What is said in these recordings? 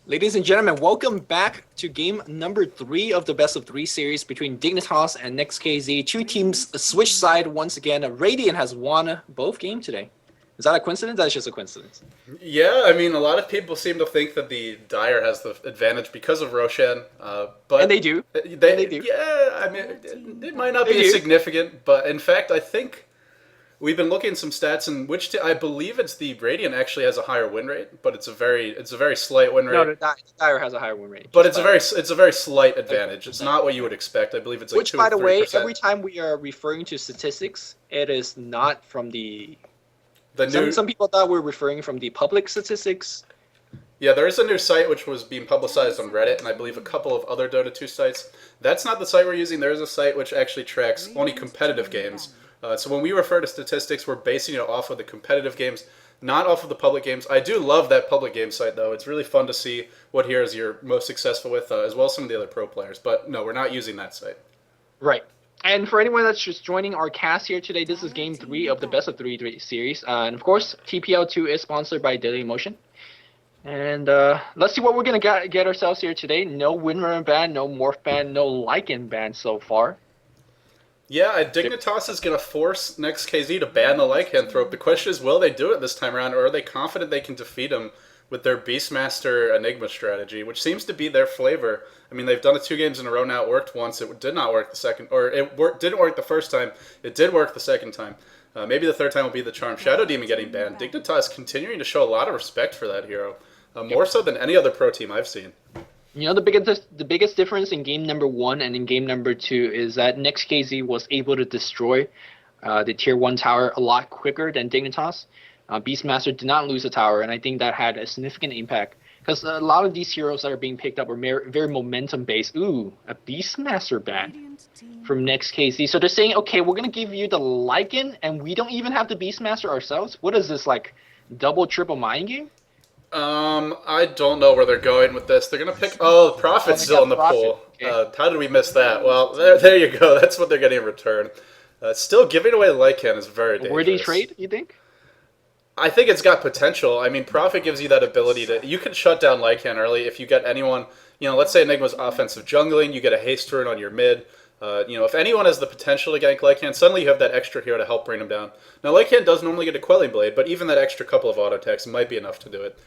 Ladies and gentlemen, welcome back to game number 3 of the best of 3 series between Dignitas and Next.KZ. Two teams switch side once again. Radiant has won both games today. Is that a coincidence? That's just a coincidence. Yeah, I mean, a lot of people seem to think that the Dire has the advantage because of Roshan, And they but do. And they they, do. yeah, I mean, it might not They be do. significant, but in fact, I think we've been looking at some stats, and I believe it's the Radiant actually has a higher win rate, but it's a very slight win No, rate, the Dire has a higher win rate, but just it's a by the very way. it's a very slight Like advantage. It's 1%. not what you Yeah. would expect. I believe it's like Which, two or by the three way, percent. every time we are referring to statistics, it is not from the. The Some new some people thought we're referring from the public statistics. Yeah, there is a new site which was being publicized on Reddit, and I believe a couple of other Dota 2 sites. That's not the site we're using. There is a site which actually tracks only competitive games. So when we refer to statistics, we're basing it off of the competitive games, not off of the public games. I do love that public game site, though. It's really fun to see what heroes you're most successful with, as well as some of the other pro players. But no, we're not using that site. Right. And for anyone that's just joining our cast here today, this is game 3 of the best of 3 series. And of course, TPL2 is sponsored by Daily Motion. And let's see what we're going to get ourselves here today. No Winmer ban, no Morph ban, no Lycan ban so far. Yeah, Dignitas is going to force Next.KZ to ban the Lycanthrope. The question is, will they do it this time around, or are they confident they can defeat him with their Beastmaster Enigma strategy, which seems to be their flavor? I mean, they've done it 2 games in a row now. It worked once. It did not work the second, or didn't work the first time. It did work the second time. Maybe the third time will be the charm. Shadow Demon getting banned. Dignitas continuing to show a lot of respect for that hero, more so than any other pro team I've seen. You know, the biggest difference in game number 1 and in game number 2 is that Next.KZ was able to destroy the tier 1 tower a lot quicker than Dignitas. Beastmaster did not lose a tower, and I think that had a significant impact. Because a lot of these heroes that are being picked up are very momentum based. Ooh, a Beastmaster ban from Next.KZ. So they're saying, okay, we're going to give you the Lycan, and we don't even have the Beastmaster ourselves? What is this, like, double, triple mind game? I don't know where they're going with this. They're gonna pick. Oh, Oh, Prophet's they still got in the Prophet. pool. Okay. How did we miss that? Well, there you go. That's what they're getting in return. Still, giving away Lycan is very A worthy dangerous. trade, you think? I think it's got potential. I mean, Prophet gives you that ability to. You can shut down Lycan early if you get anyone. Let's say Enigma's offensive jungling, you get a haste rune on your mid. If anyone has the potential to gank Lycan, suddenly you have that extra hero to help bring him down. Now, Lycan does normally get a Quelling Blade, but even that extra couple of auto attacks might be enough to do it.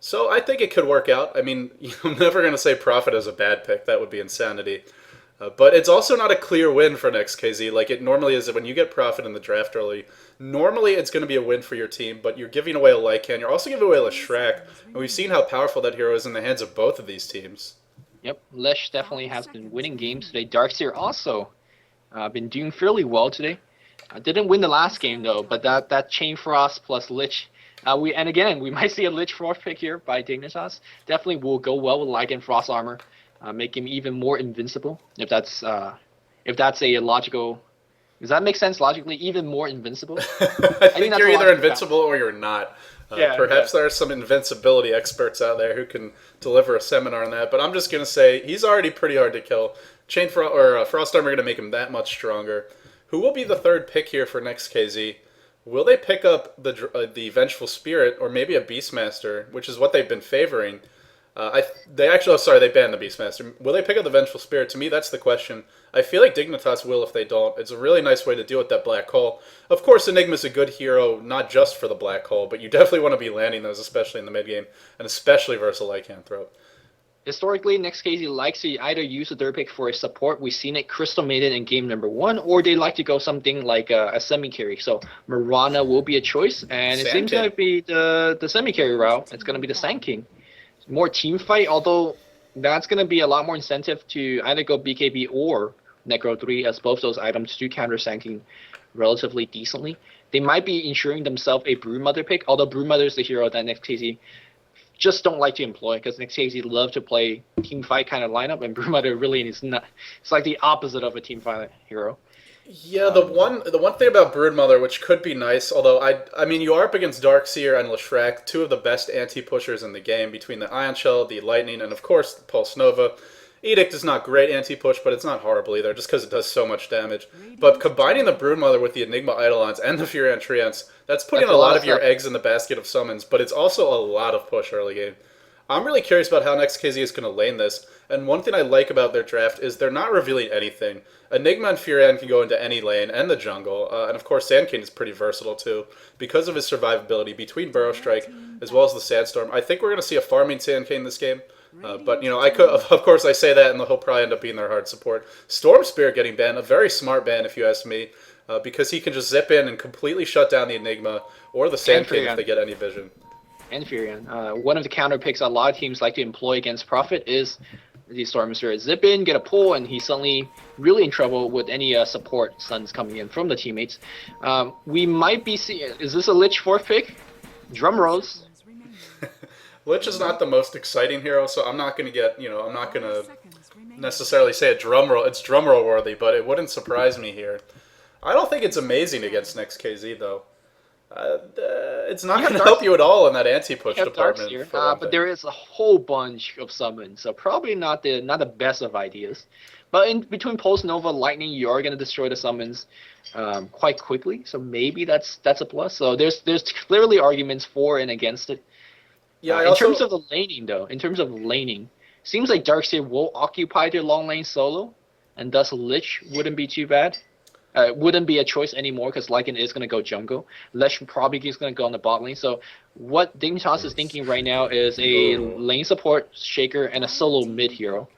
So I think it could work out. I mean, I'm never going to say Prophet is a bad pick. That would be insanity. But it's also not a clear win for Next.KZ like it normally is when you get Prophet in the draft early. Normally it's going to be a win for your team, but you're giving away a Lycan. You're also giving away a Shrek. And we've seen how powerful that hero is in the hands of both of these teams. Yep, Lesh definitely has been winning games today. Darkseer also been doing fairly well today. Didn't win the last game though, but that Chain Frost plus Lich, we might see a Lich Frost pick here by Dignitas. Definitely will go well with Lycan Frost armor, make him even more invincible. If that's a logical, does that make sense logically? Even more invincible. I I think think that's you're a either logical invincible balance. or you're not. Yeah. Perhaps there are some invincibility experts out there who can deliver a seminar on that, but I'm just going to say he's already pretty hard to kill. Frost Armor going to make him that much stronger. Who will be the third pick here for Next.KZ? Will they pick up the Vengeful Spirit or maybe a Beastmaster, which is what they've been favoring? They banned the Beastmaster. Will they pick up the Vengeful Spirit? To me, that's the question. I feel like Dignitas will if they don't. It's a really nice way to deal with that black hole. Of course, Enigma's a good hero, not just for the black hole, but you definitely want to be landing those, especially in the mid game, and especially versus a Lycanthrope. Historically, Next.KZ likes to either use a third pick for a support. We've seen it Crystal Maiden in game number 1, or they like to go something like a semi-carry. So Mirana will be a choice, and it Sand seems King. to be the semi-carry route. It's going to be the Sand King. More team fight, although that's going to be a lot more incentive to either go BKB or Necro 3, as both those items do counter Sand King relatively decently. They might be ensuring themselves a Broodmother pick, although Broodmother is the hero that Next.KZ just don't like to employ, because Next.KZ love to play team fight kind of lineup, and Broodmother really is not. It's like the opposite of a team fight hero. Yeah, the one thing about Broodmother, which could be nice, although I mean you are up against Darkseer and Leshrac, two of the best anti-pushers in the game, between the Ion Shell, the Lightning, and of course the Pulse Nova. Edict is not great anti-push, but it's not horrible either, just because it does so much damage. But combining the Broodmother with the Enigma Eidolons and the Furion Treants, that's putting That's a a lot lot of of your stuff. eggs in the basket of summons, but it's also a lot of push early game. I'm really curious about how Next.KZ is going to lane this. And one thing I like about their draft is they're not revealing anything. Enigma and Furion can go into any lane and the jungle. And of course, Sand King is pretty versatile too because of his survivability between Burrow Strike as well as the Sandstorm. I think we're going to see a farming Sand King this game. But, you know, I could, of course, I say that, and he'll probably end up being their hard support. Storm Spirit getting banned, a very smart ban, if you ask me, because he can just zip in and completely shut down the Enigma or the Sand King if they get any vision. And Furion. One of the counter picks a lot of teams like to employ against Prophet is the Storm Spirit. Zip in, get a pull, and he's suddenly really in trouble with any support stuns coming in from the teammates. We might be seeing. Is this a Lich 4th pick? Drum rolls. Lich is not the most exciting hero, so I'm not going to get, you know, I'm not going to necessarily say a drum roll. It's drum roll worthy, but it wouldn't surprise me here. I don't think it's amazing against Next.KZ, though. It's not going to help you at all in that anti-push department. Here, but there is a whole bunch of summons, so probably not the best of ideas. But in between Pulse Nova, Lightning, you are going to destroy the summons quite quickly, so maybe that's a plus. So there's clearly arguments for and against it. Yeah. In terms of the laning, seems like Darkseer will occupy their long lane solo, and thus Lich wouldn't be too bad. Wouldn't be a choice anymore because Lycan is going to go jungle. Lich probably is going to go on the bot lane. So what Dignitas is thinking right now is a lane support, Shaker, and a solo mid hero.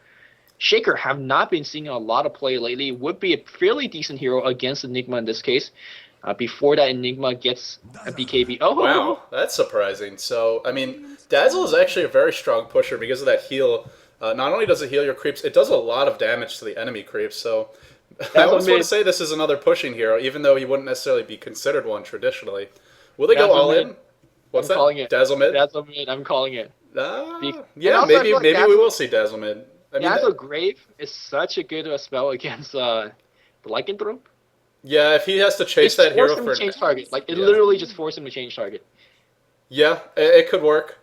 Shaker have not been seeing a lot of play lately. Would be a fairly decent hero against Enigma in this case. Before that Enigma gets a BKB. Oh, wow, that's surprising. So, I mean, Dazzle is actually a very strong pusher because of that heal. Not only does it heal your creeps, it does a lot of damage to the enemy creeps. So, I almost want to say this is another pushing hero, even though he wouldn't necessarily be considered one traditionally. Will they go all in? What's that? Calling it. Dazzle mid? Dazzle mid, I'm calling it. Yeah, maybe we will see Dazzle mid. I mean, Dazzle Grave is such a good spell against the Lycanthrope. Yeah, if he has to chase that hero for change target, like it literally just forced him to change target. Yeah, it could work.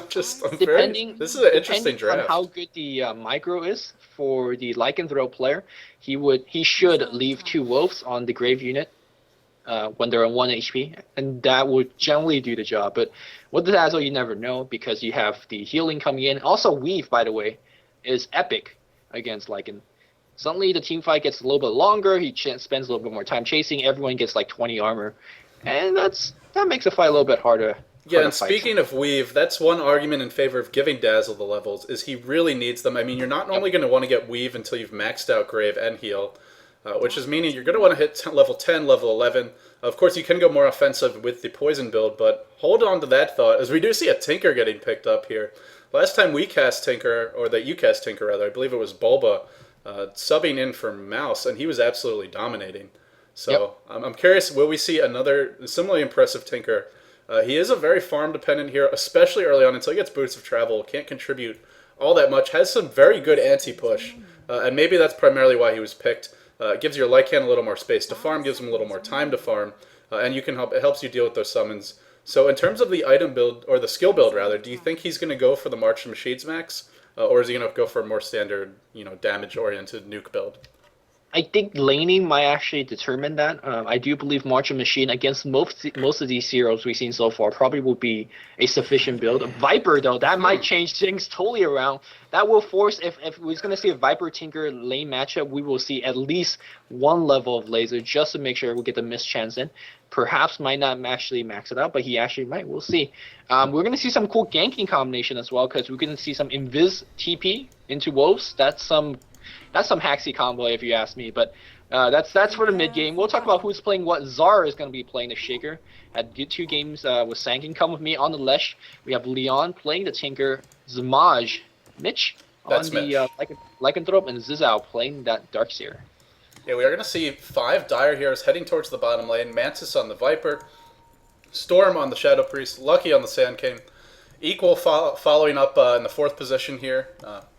This is an interesting draft. On how good the micro is for the Lycanthrope player, he should leave 2 wolves on the Grave unit when they're on 1 HP, and that would generally do the job. But with the Dazzle, you never know because you have the healing coming in. Also, Weave, by the way, is epic against Lycan. Suddenly the team fight gets a little bit longer, he spends a little bit more time chasing, everyone gets like 20 armor, and that makes the fight a little bit harder. Yeah, and speaking of Weave, that's one argument in favor of giving Dazzle the levels, is he really needs them. I mean, you're not normally going to want to get Weave until you've maxed out Grave and Heal, which is meaning you're going to want to hit level 10, level 11. Of course, you can go more offensive with the Poison build, but hold on to that thought, as we do see a Tinker getting picked up here. Last time we cast Tinker, or that you cast Tinker rather, I believe it was Bulba, subbing in for Mouse, and he was absolutely dominating. So I'm curious, will we see another similarly impressive Tinker? He is a very farm-dependent hero, especially early on until he gets Boots of Travel. Can't contribute all that much. Has some very good anti-push, and maybe that's primarily why he was picked. It gives your Lycan a little more space to farm, gives him a little more time to farm, and it helps you deal with those summons. So in terms of the item build, or the skill build rather, do you think he's going to go for the March of Machines max? Or is he going to go for a more standard, damage-oriented nuke build? I think laning might actually determine that. I do believe March of Machine against most of these heroes we've seen so far probably will be a sufficient build. Viper, though, that might change things totally around. That will force, if we're going to see a Viper-Tinker lane matchup, we will see at least one level of laser just to make sure we get the miss chance in. Perhaps might not actually max it out, but he actually might. We'll see. We're going to see some cool ganking combination as well because we're going to see some Invis TP into Wolves. That's some haxy combo if you ask me, but that's for the mid game. We'll talk about who's playing what. Zara is going to be playing the Shaker. Had 2 games with Sankin. Come with me on the Lesh. We have Leon playing the Tinker. Zamaj, Mitch on the Lycanthrope, and Zizao playing that Darkseer. Yeah, we are going to see 5 Dire heroes heading towards the bottom lane. Mantis on the Viper, Storm on the Shadow Priest, Lucky on the Sand King. Equal following up in the 4th position here.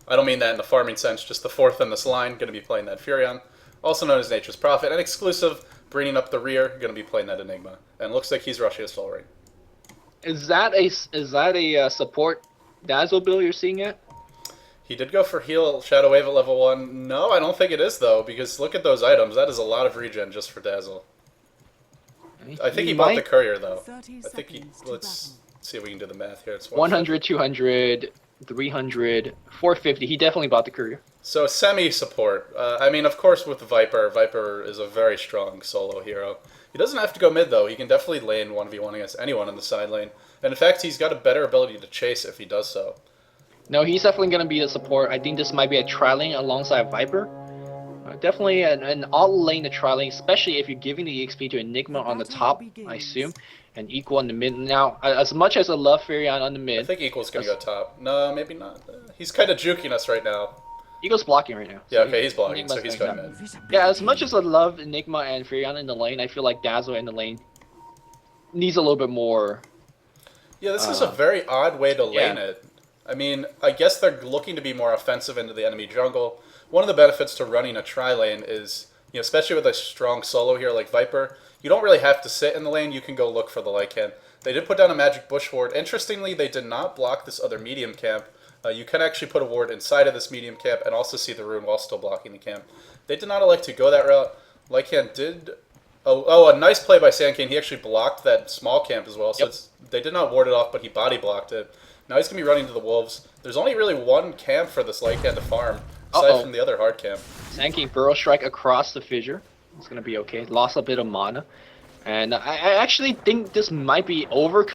I don't mean that in the farming sense, just the 4th in this line, going to be playing that Furion, also known as Nature's Prophet, and exclusive, bringing up the rear, going to be playing that Enigma, and looks like he's rushing his soul ring. Is that a support Dazzle build you're seeing it? He did go for heal Shadow Wave at level 1. No, I don't think it is though, because look at those items. That is a lot of regen just for Dazzle. I think he bought the courier though. I think Let's see if we can do the math here. It's 100, 200, 300, 450. He definitely bought the courier. So semi-support. I mean, of course, with Viper, Viper is a very strong solo hero. He doesn't have to go mid, though. He can definitely lane 1v1 against anyone in the side lane. And in fact, he's got a better ability to chase if he does so. No, he's definitely going to be a support. I think this might be a tri-lane alongside Viper. Definitely an all-lane to tri-lane, especially if you're giving the EXP to Enigma on the top, I assume, and Equal in the mid. Now, as much as I love Furion on the mid... I think Equal's going to go top. No, maybe not. He's kind of juking us right now. Eagle's blocking right now. Yeah, okay, he's blocking, so he's going mid. Yeah, as much as I love Enigma and Furion in the lane, I feel like Dazzle in the lane needs a little bit more... Yeah, this is a very odd way to lane it. I mean, I guess they're looking to be more offensive into the enemy jungle. One of the benefits to running a tri-lane is, you know, especially with a strong solo here like Viper, you don't really have to sit in the lane, you can go look for the Lycan. They did put down a magic bush ward. Interestingly, they did not block this other medium camp. You can actually put a ward inside of this medium camp and also see the rune while still blocking the camp. They did not elect to go that route. Lycan did... Oh, a nice play by Sandkane. He actually blocked that small camp as well. So they did not ward it off, but he body blocked it. Now he's going to be running to the wolves. There's only really one camp for this Lycan to farm, aside from the other hard camp. Sandkane Burrow Strike across the fissure. It's going to be okay. Lost a bit of mana. And I actually think this might be over.